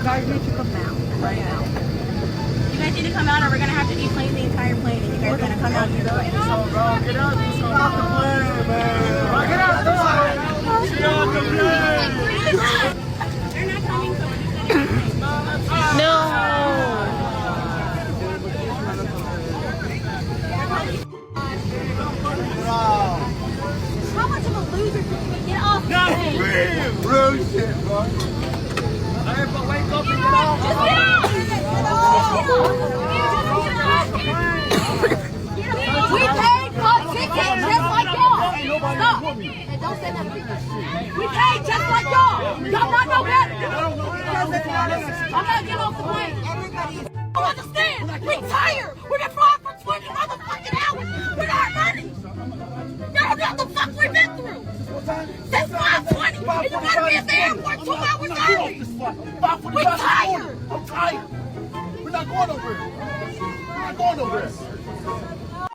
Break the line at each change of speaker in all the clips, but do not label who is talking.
guys need to come out right now.
You guys need to come out or we're going to have to deplane the entire plane and you guys are going to come out here.
Get out, get out the plane, man. Get out the plane. Get out the plane.
They're not coming, so we're just going to
No.
How much of a loser can you be? Get off the plane.
Real shit, bro. Hey, but wake up and get off.
Just get out. We paid for a ticket just like y'all. Stop. And don't say nothing. We paid just like y'all. Y'all not no better. I'm gonna get off the plane. You understand? We tired. We've been flying for 20 motherfucking hours with our money. Y'all know what the fuck we've been through. Since 5:20, and you gotta be at the airport 2 hours early. We tired.
I'm tired. We're not going nowhere. We're not going nowhere.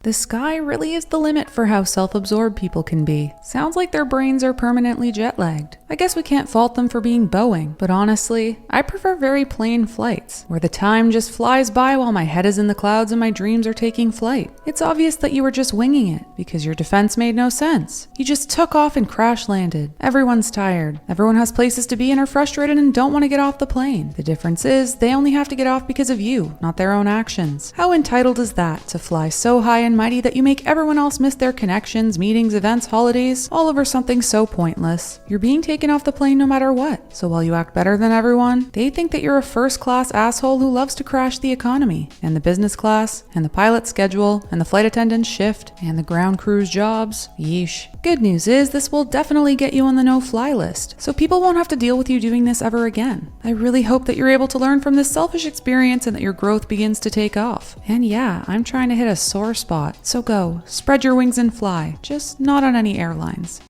The sky really is the limit for how self-absorbed people can be. Sounds like their brains are permanently jet-lagged. I guess we can't fault them for being Boeing, but honestly, I prefer very plain flights, where the time just flies by while my head is in the clouds and my dreams are taking flight. It's obvious that you were just winging it, because your defense made no sense. You just took off and crash-landed. Everyone's tired. Everyone has places to be and are frustrated and don't want to get off the plane. The difference is, they only have to get off because of you, not their own actions. How entitled is that, to fly so high and mighty that you make everyone else miss their connections, meetings, events, holidays, all over something so pointless? You're being taken off the plane no matter what. So while you act better than everyone, they think that you're a first-class asshole who loves to crash the economy, and the business class, and the pilot's schedule, and the flight attendant's shift, and the ground crew's jobs. Yeesh. Good news is this will definitely get you on the no-fly list, so people won't have to deal with you doing this ever again. I really hope that you're able to learn from this selfish experience and that your growth begins to take off. And yeah, I'm trying to hit a sore spot. So go, spread your wings and fly, just not on any airlines.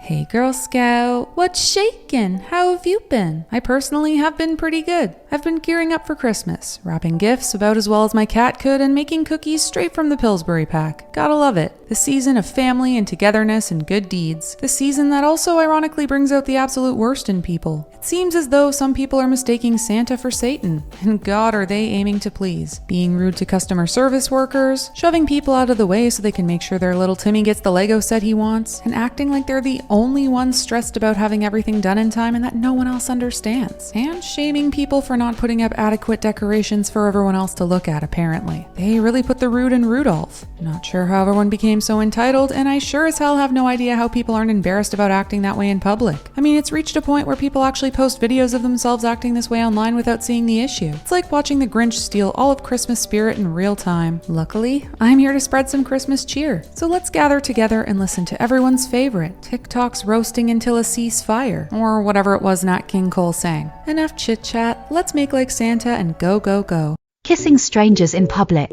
Hey Girl Scout, what's shakin'? How have you been? I personally have been pretty good. I've been gearing up for Christmas, wrapping gifts about as well as my cat could and making cookies straight from the Pillsbury pack. Gotta love it. The season of family and togetherness and good deeds. The season that also ironically brings out the absolute worst in people. It seems as though some people are mistaking Santa for Satan, and God are they aiming to please. Being rude to customer service workers, shoving people out of the way so they can make sure their little Timmy gets the Lego set he wants, and acting like they're the only ones stressed about having everything done in time and that no one else understands. And shaming people for not putting up adequate decorations for everyone else to look at, apparently. They really put the rude in Rudolph. Not sure how everyone became so entitled, and I sure as hell have no idea how people aren't embarrassed about acting that way in public. I mean, it's reached a point where people actually post videos of themselves acting this way online without seeing the issue. It's like watching the Grinch steal all of Christmas spirit in real time. Luckily, I'm here to spread some Christmas cheer. So let's gather together and listen to everyone's favorite, TikTok's roasting until a ceasefire, or whatever it was Nat King Cole sang. Enough chit chat, let's make like Santa and go go go.
Kissing strangers in public.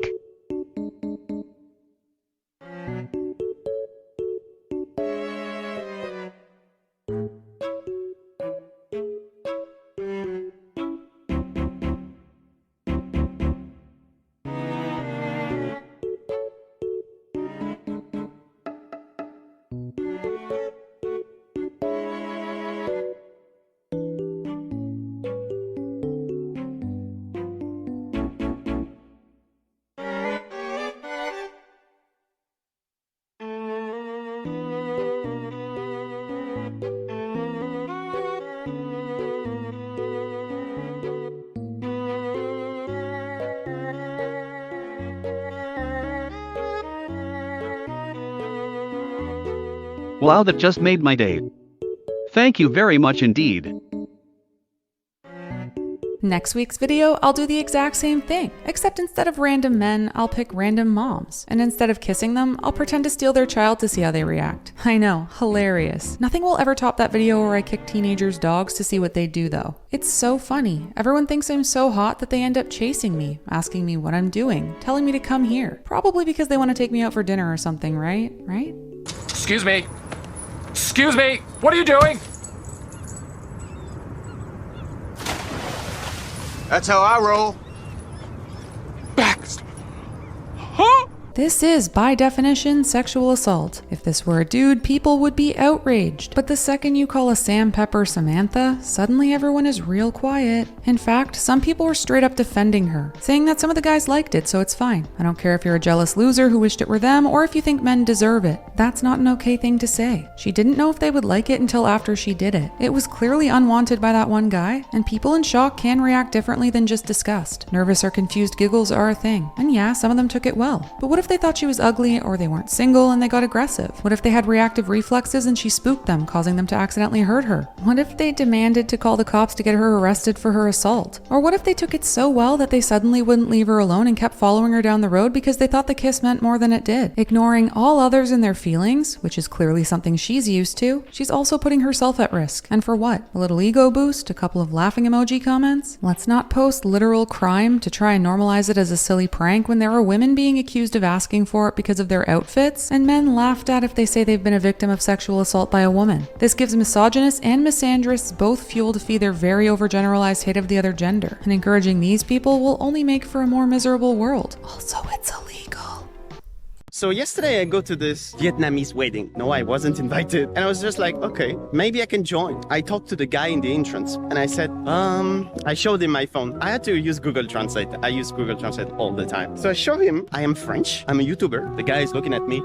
Wow, that just made my day. Thank you very much indeed.
Next week's video, I'll do the exact same thing, except instead of random men, I'll pick random moms. And instead of kissing them, I'll pretend to steal their child to see how they react. I know, hilarious. Nothing will ever top that video where I kick teenagers' dogs to see what they do though. It's so funny. Everyone thinks I'm so hot that they end up chasing me, asking me what I'm doing, telling me to come here. Probably because they want to take me out for dinner or something, right? Right?
Excuse me. Excuse me. What are you doing?
That's how I roll.
Baxter. Huh?
This is, by definition, sexual assault. If this were a dude, people would be outraged. But the second you call a Sam Pepper Samantha, suddenly everyone is real quiet. In fact, some people were straight up defending her, saying that some of the guys liked it, so it's fine. I don't care if you're a jealous loser who wished it were them, or if you think men deserve it. That's not an okay thing to say. She didn't know if they would like it until after she did it. It was clearly unwanted by that one guy, and people in shock can react differently than just disgust. Nervous or confused giggles are a thing. And yeah, some of them took it well. But what if they thought she was ugly, or they weren't single and they got aggressive? What if they had reactive reflexes and she spooked them, causing them to accidentally hurt her? What if they demanded to call the cops to get her arrested for her assault? Or what if they took it so well that they suddenly wouldn't leave her alone and kept following her down the road because they thought the kiss meant more than it did? Ignoring all others and their feelings, which is clearly something she's used to, she's also putting herself at risk. And for what? A little ego boost? A couple of laughing emoji comments? Let's not post literal crime to try and normalize it as a silly prank when there are women being accused of asking for it because of their outfits, and men laughed at if they say they've been a victim of sexual assault by a woman. This gives misogynists and misandrists both fuel to feed their very overgeneralized hate of the other gender, and encouraging these people will only make for a more miserable world. Also, it's illegal.
So yesterday I go to this Vietnamese wedding. No, I wasn't invited. And I was just like, okay, maybe I can join. I talked to the guy in the entrance and I said, I showed him my phone. I had to use Google Translate. I use Google Translate all the time. So I show him, I am French. I'm a YouTuber. The guy is looking at me.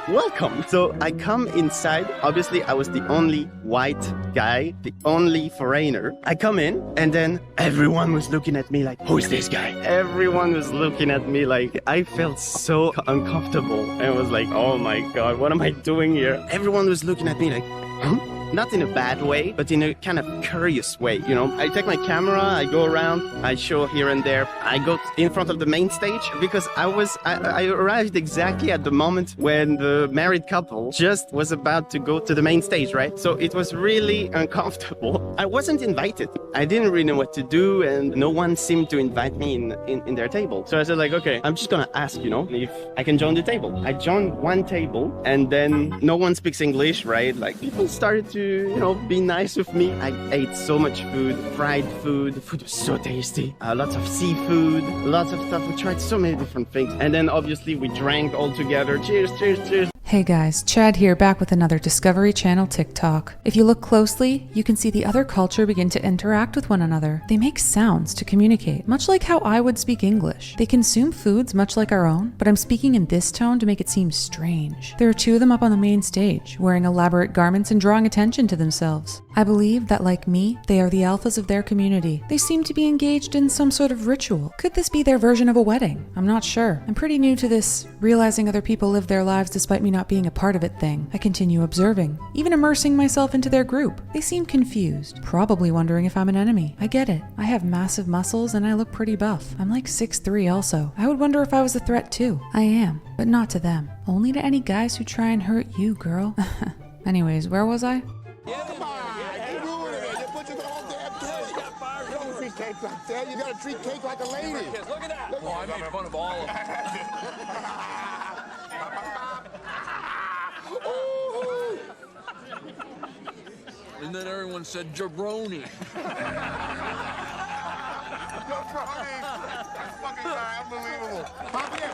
Welcome. So I come inside. Obviously, I was the only white guy, the only foreigner. I come in and then everyone was looking at me like, who is this guy? Everyone was looking at me like, I felt so uncomfortable. And I was like, oh my God, what am I doing here? Everyone was looking at me like, huh? Not in a bad way, but in a kind of curious way, you know. I take my camera, I go around, I show here and there. I go in front of the main stage because I arrived exactly at the moment when the married couple just was about to go to the main stage, right? So it was really uncomfortable. I wasn't invited. I didn't really know what to do, and no one seemed to invite me in their table. So I said like, okay, I'm just gonna ask, you know, if I can join the table. I joined one table, and then no one speaks English, right? Like people started to, you know, be nice with me. I ate so much food, fried food. The food was so tasty. Lots of seafood, lots of stuff. We tried so many different things. And then obviously we drank all together. Cheers, cheers, cheers.
Hey guys, Chad here, back with another Discovery Channel TikTok. If you look closely, you can see the other culture begin to interact with one another. They make sounds to communicate, much like how I would speak English. They consume foods much like our own, but I'm speaking in this tone to make it seem strange. There are two of them up on the main stage, wearing elaborate garments and drawing attention to themselves. I believe that, like me, they are the alphas of their community. They seem to be engaged in some sort of ritual. Could this be their version of a wedding? I'm not sure. I'm pretty new to this realizing other people live their lives despite me not being a part of it thing. I continue observing, even immersing myself into their group. They seem confused, probably wondering if I'm an enemy. I get it. I have massive muscles and I look pretty buff. I'm like 6'3" also. I would wonder if I was a threat too. I am, but not to them. Only to any guys who try and hurt you, girl. Anyways, where was I?
Cake like that. You gotta treat cake like a lady.
Look at that. Oh, I made fun of all of them. And then everyone said jabroni.
Jabroni. That's fucking unbelievable. Pop in.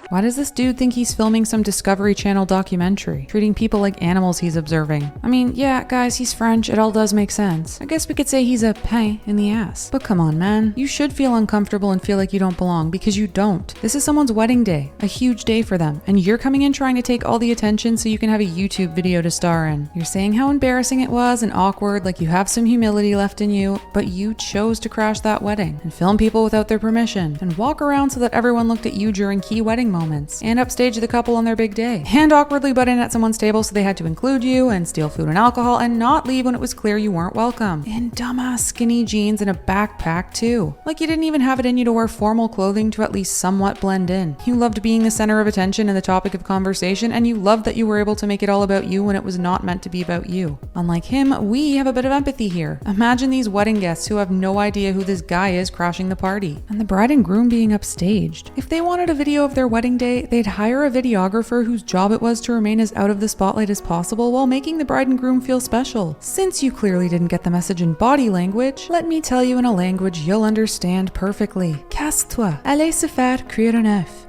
Why does this dude think he's filming some Discovery Channel documentary, treating people like animals he's observing? I mean, yeah, guys, he's French, it all does make sense. I guess we could say he's a pain in the ass. But come on, man. You should feel uncomfortable and feel like you don't belong, because you don't. This is someone's wedding day, a huge day for them, and you're coming in trying to take all the attention so you can have a YouTube video to star in. You're saying how embarrassing it was and awkward, like you have some humility left in you, but you chose to crash that wedding and film people without their permission, and walk around so that everyone looked at you during key wedding moments, and upstage the couple on their big day, and awkwardly butt in at someone's table so they had to include you, and steal food and alcohol, and not leave when it was clear you weren't welcome. In dumbass skinny jeans and a backpack too. Like you didn't even have it in you to wear formal clothing to at least somewhat blend in. You loved being the center of attention and the topic of conversation, and you loved that you were able to make it all about you when it was not meant to be about you. Unlike him, we have a bit of empathy here. Imagine these wedding guests who have no idea who this guy is crashing the party, and the bride and groom being upstaged. If they wanted a video video of their wedding day, they'd hire a videographer whose job it was to remain as out of the spotlight as possible while making the bride and groom feel special. Since you clearly didn't get the message in body language, let me tell you in a language you'll understand perfectly. Casse-toi, allez se faire cuire un œuf.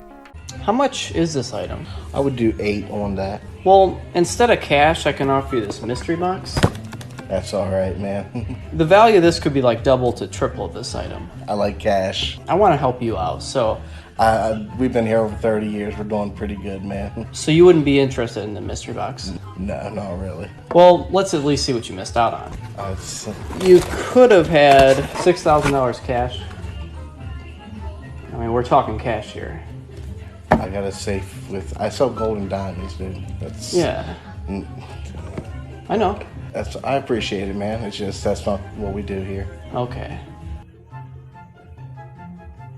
How much is this item?
I would do 8 on that.
Well, instead of cash, I can offer you this mystery box.
That's all right, man.
The value of this could be like double to triple of this item.
I like cash.
I want to help you out, so
We've been here over 30 years. We're doing pretty good, man.
So you wouldn't be interested in the mystery box?
No, not really.
Well, let's at least see what you missed out on. You could have had $6,000 cash. I mean, we're talking cash here.
I got a safe with... I sell gold and diamonds, dude. That's...
Yeah. I know.
I appreciate it, man. It's just that's not what we do here.
Okay.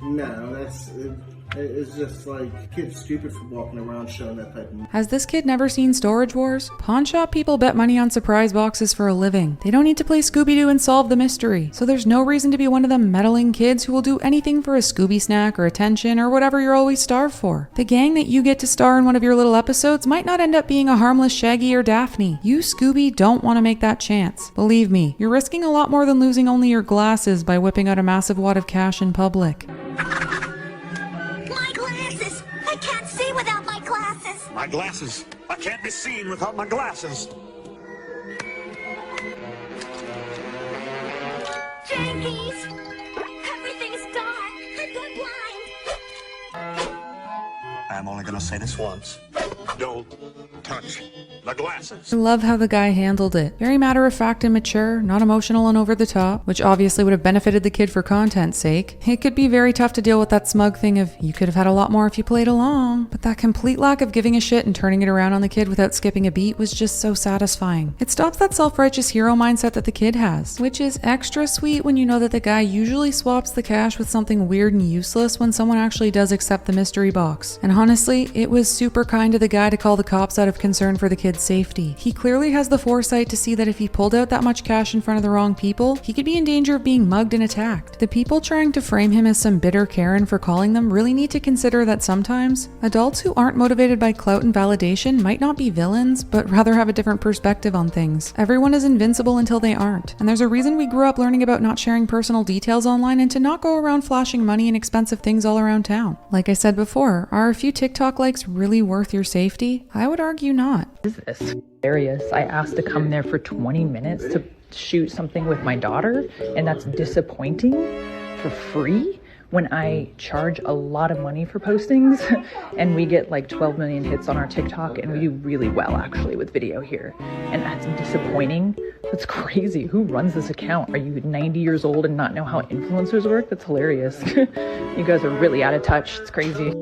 No, it's just like kids stupid for walking around showing that type of...
Has this kid never seen Storage Wars? Pawn shop people bet money on surprise boxes for a living. They don't need to play Scooby-Doo and solve the mystery. So there's no reason to be one of them meddling kids who will do anything for a Scooby snack or attention or whatever you're always starved for. The gang that you get to star in one of your little episodes might not end up being a harmless Shaggy or Daphne. You, Scooby, don't want to make that chance. Believe me, you're risking a lot more than losing only your glasses by whipping out a massive wad of cash in public.
My glasses. I can't be seen without my glasses.
Jinkies! Everything's gone. I've gone blind.
I'm only gonna say this once. Don't touch the glasses.
I love how the guy handled it. Very matter of fact and mature, not emotional and over the top, which obviously would have benefited the kid for content's sake. It could be very tough to deal with that smug thing of, you could have had a lot more if you played along. But that complete lack of giving a shit and turning it around on the kid without skipping a beat was just so satisfying. It stops that self-righteous hero mindset that the kid has, which is extra sweet when you know that the guy usually swaps the cash with something weird and useless when someone actually does accept the mystery box. And honestly, it was super kind of the guy to call the cops out of concern for the kid's safety. He clearly has the foresight to see that if he pulled out that much cash in front of the wrong people, he could be in danger of being mugged and attacked. The people trying to frame him as some bitter Karen for calling them really need to consider that sometimes adults who aren't motivated by clout and validation might not be villains, but rather have a different perspective on things. Everyone is invincible until they aren't. And there's a reason we grew up learning about not sharing personal details online and to not go around flashing money and expensive things all around town. Like I said before, are a few TikTok likes really worth your safety? I would argue not.
Is this hilarious? I asked to come there for 20 minutes to shoot something with my daughter, and that's disappointing for free when I charge a lot of money for postings and we get like 12 million hits on our TikTok and we do really well actually with video here. And that's disappointing. That's crazy. Who runs this account? Are you 90 years old and not know how influencers work? That's hilarious. You guys are really out of touch. It's crazy.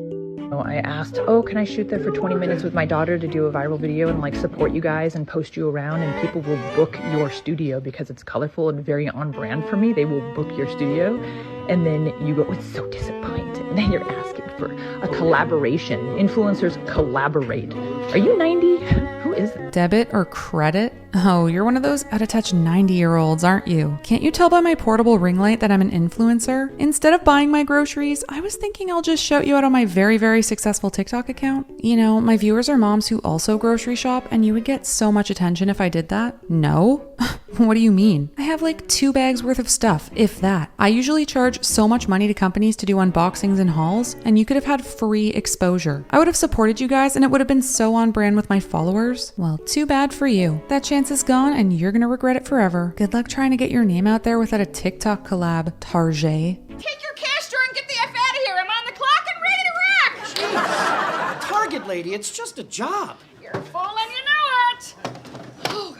I asked, can I shoot there for 20 minutes with my daughter to do a viral video and like support you guys and post you around, and people will book your studio because it's colorful and very on brand for me. They will book your studio. And then you go, it's so disappointing. And then you're asking for a collaboration. Influencers collaborate. Are you 90? Who is it?
Debit or credit? Oh, you're one of those out-of-touch 90-year-olds, aren't you? Can't you tell by my portable ring light that I'm an influencer? Instead of buying my groceries, I was thinking I'll just shout you out on my very, very successful TikTok account. You know, my viewers are moms who also grocery shop, and you would get so much attention if I did that. No? What do you mean? I have like 2 bags worth of stuff, if that. I usually charge so much money to companies to do unboxings and hauls, and you could have had free exposure. I would have supported you guys, and it would have been so on brand with my followers. Well, too bad for you. That chance is gone, and you're gonna regret it forever. Good luck trying to get your name out there without a TikTok collab, Tarjay.
Take your cash drawer and get the F out of here. I'm on the clock and ready to rock.
Target lady, it's just a job.
You're a fool and you know it. Oh,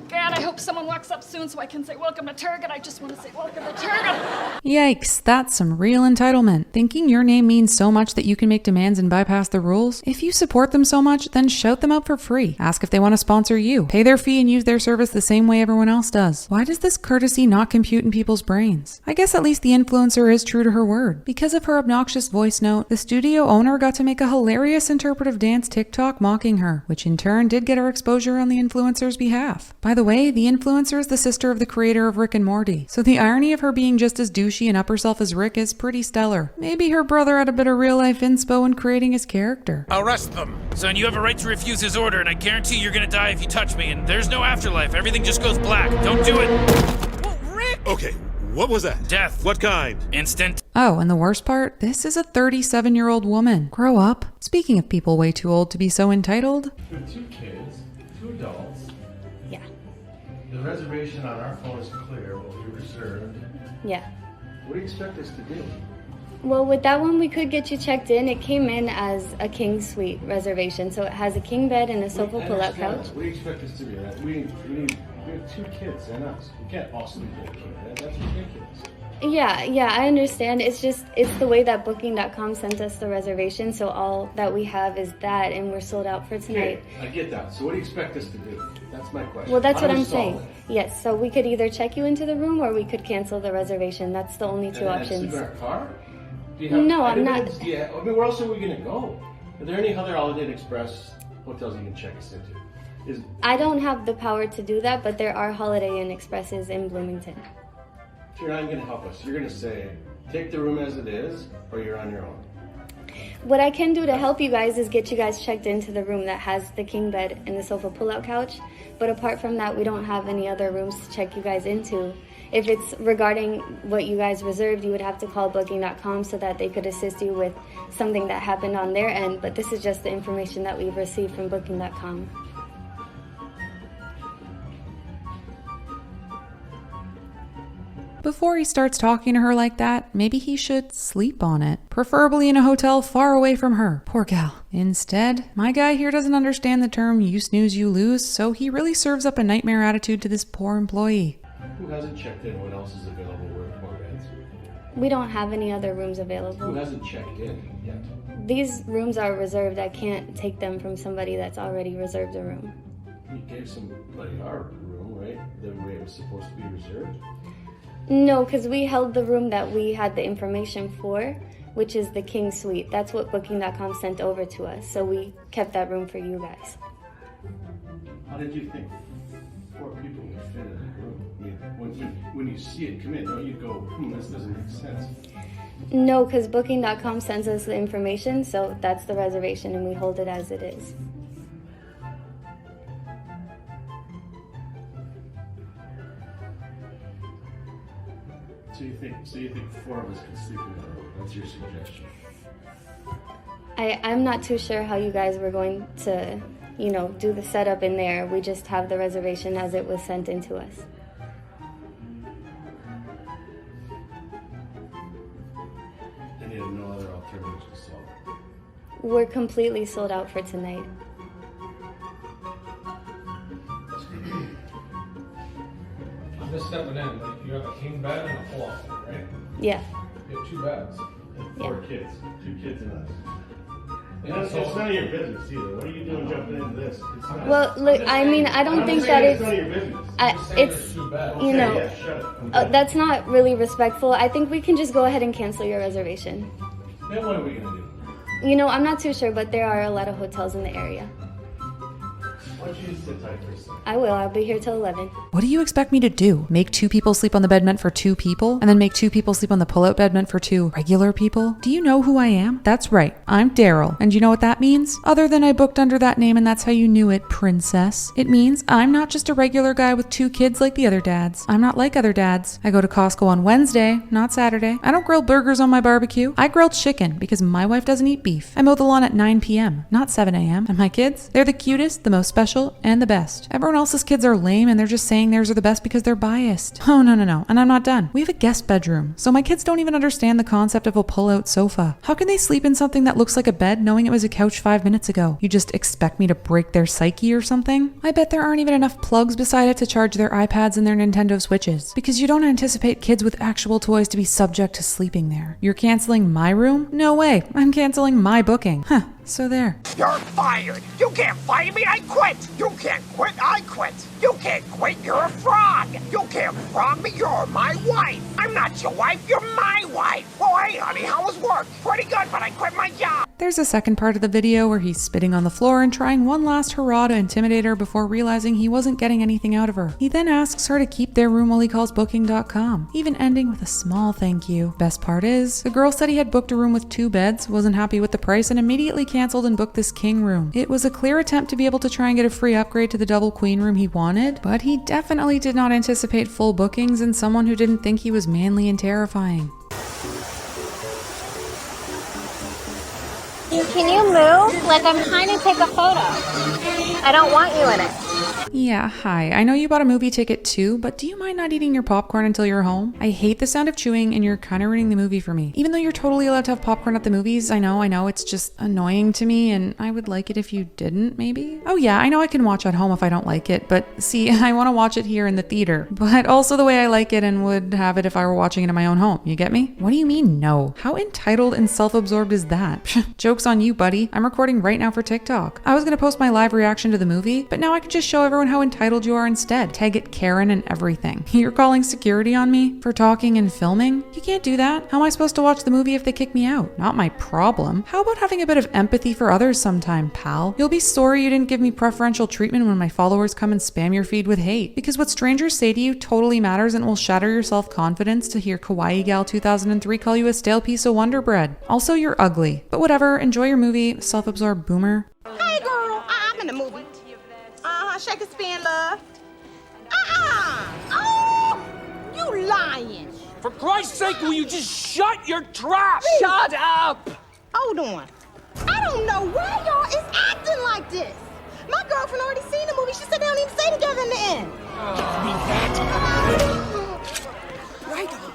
God, I hope someone walks up soon so I can say welcome to Target. I just want to say welcome to Target.
Yikes, that's some real entitlement. Thinking your name means so much that you can make demands and bypass the rules? If you support them so much, then shout them out for free. Ask if they want to sponsor you. Pay their fee and use their service the same way everyone else does. Why does this courtesy not compute in people's brains? I guess at least the influencer is true to her word. Because of her obnoxious voice note, the studio owner got to make a hilarious interpretive dance TikTok mocking her, which in turn did get her exposure on the influencer's behalf. By the way, the influencer is the sister of the creator of Rick and Morty, so the irony of her being just as douchey and up herself as Rick is pretty stellar. Maybe her brother had a bit of real-life inspo in creating his character.
Arrest them. Son, you have a right to refuse his order, and I guarantee you're gonna die if you touch me, and there's no afterlife. Everything just goes black. Don't do it. Whoa, Rick!
Okay, what was that?
Death.
What kind?
Instant.
Oh, and the worst part? This is a 37-year-old woman. Grow up. Speaking of people way too old to be so entitled.
We have 2 kids, 2 adults.
Yeah.
The reservation on our phone is clear, what we reserved.
Yeah.
What do you expect us to do?
Well, with that one, we could get you checked in. It came in as a king suite reservation, so it has a king bed and a sofa pull-out couch.
What do you expect us to do? We have 2 kids and us. We can't all sleep in a king bed. That's ridiculous.
Yeah, I understand. It's the way that Booking.com sent us the reservation, so all that we have is that, and we're sold out for tonight.
Okay, I get that. So what do you expect us to do? That's my question.
Well, that's what I'm saying. Yes, so we could either check you into the room or we could cancel the reservation. That's the only 2 options.
Sleep in our car?
No, I'm not.
Yeah, I mean, where else are we going to go? Are there any other Holiday Inn Express hotels you can check us into?
I don't have the power to do that, but there are Holiday Inn Expresses in Bloomington.
So you're not going to help us. You're going to say, take the room as it is, or you're on your own.
What I can do to help you guys is get you guys checked into the room that has the king bed and the sofa pull-out couch. But apart from that, we don't have any other rooms to check you guys into. If it's regarding what you guys reserved, you would have to call Booking.com so that they could assist you with something that happened on their end. But this is just the information that we've received from Booking.com.
Before he starts talking to her like that, maybe he should sleep on it. Preferably in a hotel far away from her. Poor gal. Instead, my guy here doesn't understand the term you snooze, you lose, so he really serves up a nightmare attitude to this poor employee.
Who hasn't checked in? What else is available? Where more beds?
We don't have any other rooms available.
Who hasn't checked in yet?
These rooms are reserved. I can't take them from somebody that's already reserved a room.
You gave somebody our room, right? The way it was supposed to be reserved?
No, because we held the room that we had the information for, which is the king suite. That's what Booking.com sent over to us, so we kept that room for you guys.
How did you think 4 people would fit in a room? I mean, when you see it come in, don't you go, this doesn't make sense?
No, because Booking.com sends us the information, so that's the reservation, and we hold it as it is.
So you think 4 of us can sleep in a room? That's your suggestion?
I'm not too sure how you guys were going to, do the setup in there. We just have the reservation as it was sent into us.
And you have no other alternatives to solve it?
We're completely sold out for tonight.
I'm just stepping in. You have a king bed and a pull-out bed, right?
Yeah.
You have 2 beds.
And 4 kids. 2 kids and us.
Yeah,
It's none of your business either. What are you doing jumping into this?
Well, look, I mean, I don't think that
it's none of your business.
Shut up. That's not really respectful. I think we can just go ahead and cancel your reservation.
Then what are we going to do?
I'm not too sure, but there are a lot of hotels in the area.
Why don't you sit tight for a second?
I will. I'll be here till 11.
What do you expect me to do? Make 2 people sleep on the bed meant for 2 people? And then make 2 people sleep on the pull-out bed meant for 2 regular people? Do you know who I am? That's right. I'm Daryl. And you know what that means? Other than I booked under that name and that's how you knew it, princess. It means I'm not just a regular guy with 2 kids like the other dads. I'm not like other dads. I go to Costco on Wednesday, not Saturday. I don't grill burgers on my barbecue. I grill chicken because my wife doesn't eat beef. I mow the lawn at 9 p.m., not 7 a.m. And my kids? They're the cutest, the most special, and the best. Everyone else's kids are lame and they're just saying theirs are the best because they're biased. Oh, no. And I'm not done. We have a guest bedroom, so my kids don't even understand the concept of a pull-out sofa. How can they sleep in something that looks like a bed knowing it was a couch 5 minutes ago? You just expect me to break their psyche or something? I bet there aren't even enough plugs beside it to charge their iPads and their Nintendo Switches. Because you don't anticipate kids with actual toys to be subject to sleeping there. You're canceling my room? No way. I'm canceling my booking. Huh. So there.
You're fired. You can't fire me. I quit. You can't quit. I quit. You can't quit. You're a frog. You can't frog me. You're my wife. I'm not your wife. You're my wife. Oh, hey, honey, how was work? Pretty good, but I quit my job.
There's a second part of the video where he's spitting on the floor and trying one last hurrah to intimidate her before realizing he wasn't getting anything out of her. He then asks her to keep their room while he calls booking.com, even ending with a small thank you. Best part is, the girl said he had booked a room with 2 beds, wasn't happy with the price, and immediately canceled and booked this king room. It was a clear attempt to be able to try and get a free upgrade to the double queen room he wanted, but he definitely did not anticipate full bookings and someone who didn't think he was manly and terrifying.
Can you move? Like, I'm trying to take a photo. I don't want you in it.
Yeah, hi. I know you bought a movie ticket too, but do you mind not eating your popcorn until you're home? I hate the sound of chewing and you're kind of ruining the movie for me. Even though you're totally allowed to have popcorn at the movies, I know, it's just annoying to me and I would like it if you didn't, maybe? Oh yeah, I know I can watch at home if I don't like it, but see, I want to watch it here in the theater, but also the way I like it and would have it if I were watching it in my own home. You get me? What do you mean no? How entitled and self-absorbed is that? Joke's on you, buddy. I'm recording right now for TikTok. I was gonna post my live reaction to the movie, but now I can just show everyone how entitled you are instead. Tag it Karen and everything. You're calling security on me for talking and filming? You can't do that. How am I supposed to watch the movie if they kick me out? Not my problem. How about having a bit of empathy for others sometime, pal? You'll be sorry you didn't give me preferential treatment when my followers come and spam your feed with hate. Because what strangers say to you totally matters and will shatter your self-confidence to hear Kawaii Gal 2003 call you a stale piece of Wonder Bread. Also, you're ugly. But whatever, enjoy your movie, self-absorbed boomer.
Hey girl, I'm in the movie. Shake a spin, love. Oh, you lying.
For Christ's sake, will you just shut your trap?
Shut up. Hold on. I don't know why y'all is acting like this. My girlfriend already seen the movie. She said they don't even stay together in the end. Right on.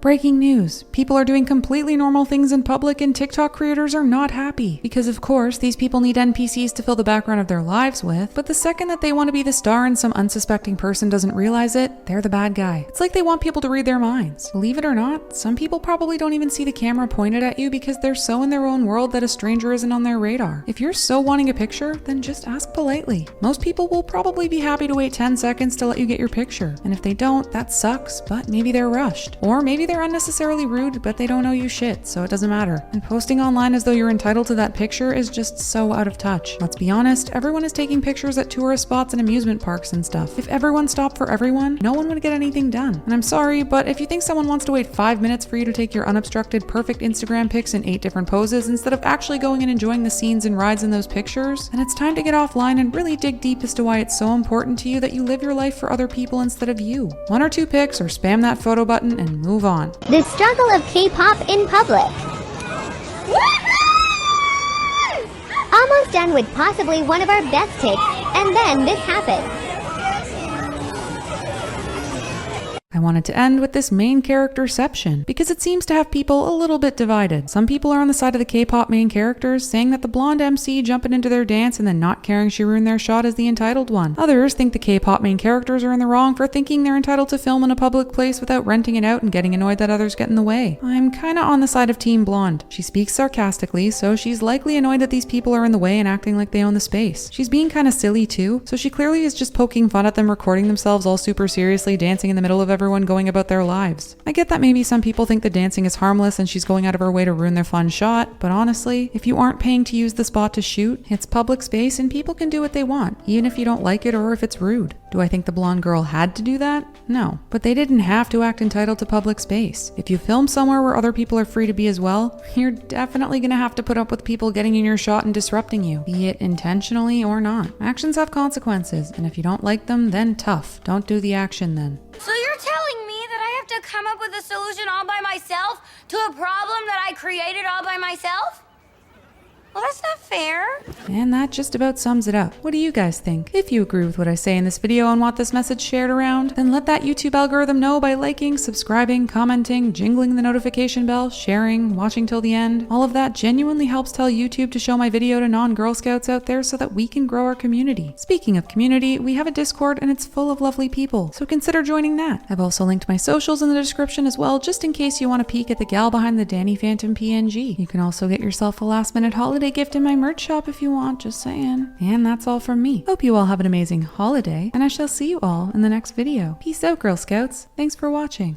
Breaking news. People are doing completely normal things in public and TikTok creators are not happy. Because of course, these people need NPCs to fill the background of their lives with, but the second that they want to be the star and some unsuspecting person doesn't realize it, they're the bad guy. It's like they want people to read their minds. Believe it or not, some people probably don't even see the camera pointed at you because they're so in their own world that a stranger isn't on their radar. If you're so wanting a picture, then just ask politely. Most people will probably be happy to wait 10 seconds to let you get your picture. And if they don't, that sucks, but maybe they're rushed. Or maybe they're unnecessarily rude, but they don't know you shit, so it doesn't matter. And posting online as though you're entitled to that picture is just so out of touch. Let's be honest, everyone is taking pictures at tourist spots and amusement parks and stuff. If everyone stopped for everyone, no one would get anything done. And I'm sorry, but if you think someone wants to wait 5 minutes for you to take your unobstructed perfect Instagram pics in 8 different poses instead of actually going and enjoying the scenes and rides in those pictures, then it's time to get offline and really dig deep as to why it's so important to you that you live your life for other people instead of you. 1 or 2 pics or spam that photo button and move on.
The struggle of K-pop in public. Almost done with possibly one of our best takes, and then this happened.
I wanted to end with this main characterception because it seems to have people a little bit divided. Some people are on the side of the K-pop main characters, saying that the blonde MC jumping into their dance and then not caring she ruined their shot is the entitled one. Others think the K-pop main characters are in the wrong for thinking they're entitled to film in a public place without renting it out and getting annoyed that others get in the way. I'm kinda on the side of Team Blonde. She speaks sarcastically, so she's likely annoyed that these people are in the way and acting like they own the space. She's being kinda silly too, so she clearly is just poking fun at them recording themselves all super seriously dancing in the middle of everyone going about their lives. I get that maybe some people think the dancing is harmless and she's going out of her way to ruin their fun shot, but honestly, if you aren't paying to use the spot to shoot, it's public space and people can do what they want, even if you don't like it or if it's rude. Do I think the blonde girl had to do that? No, but they didn't have to act entitled to public space. If you film somewhere where other people are free to be as well, you're definitely gonna have to put up with people getting in your shot and disrupting you, be it intentionally or not. Actions have consequences, and if you don't like them, then tough. Don't do the action then.
So you're telling me that I have to come up with a solution all by myself to a problem that I created all by myself? Well, that's not fair.
And that just about sums it up. What do you guys think? If you agree with what I say in this video and want this message shared around, then let that YouTube algorithm know by liking, subscribing, commenting, jingling the notification bell, sharing, watching till the end. All of that genuinely helps tell YouTube to show my video to non-Girl Scouts out there so that we can grow our community. Speaking of community, we have a Discord and it's full of lovely people, so consider joining that. I've also linked my socials in the description as well, just in case you want to peek at the gal behind the Danny Phantom PNG. You can also get yourself a last-minute holiday gift in my merch shop if you want, just saying. And that's all from me. Hope you all have an amazing holiday, and I shall see you all in the next video. Peace out, Girl Scouts. Thanks for watching.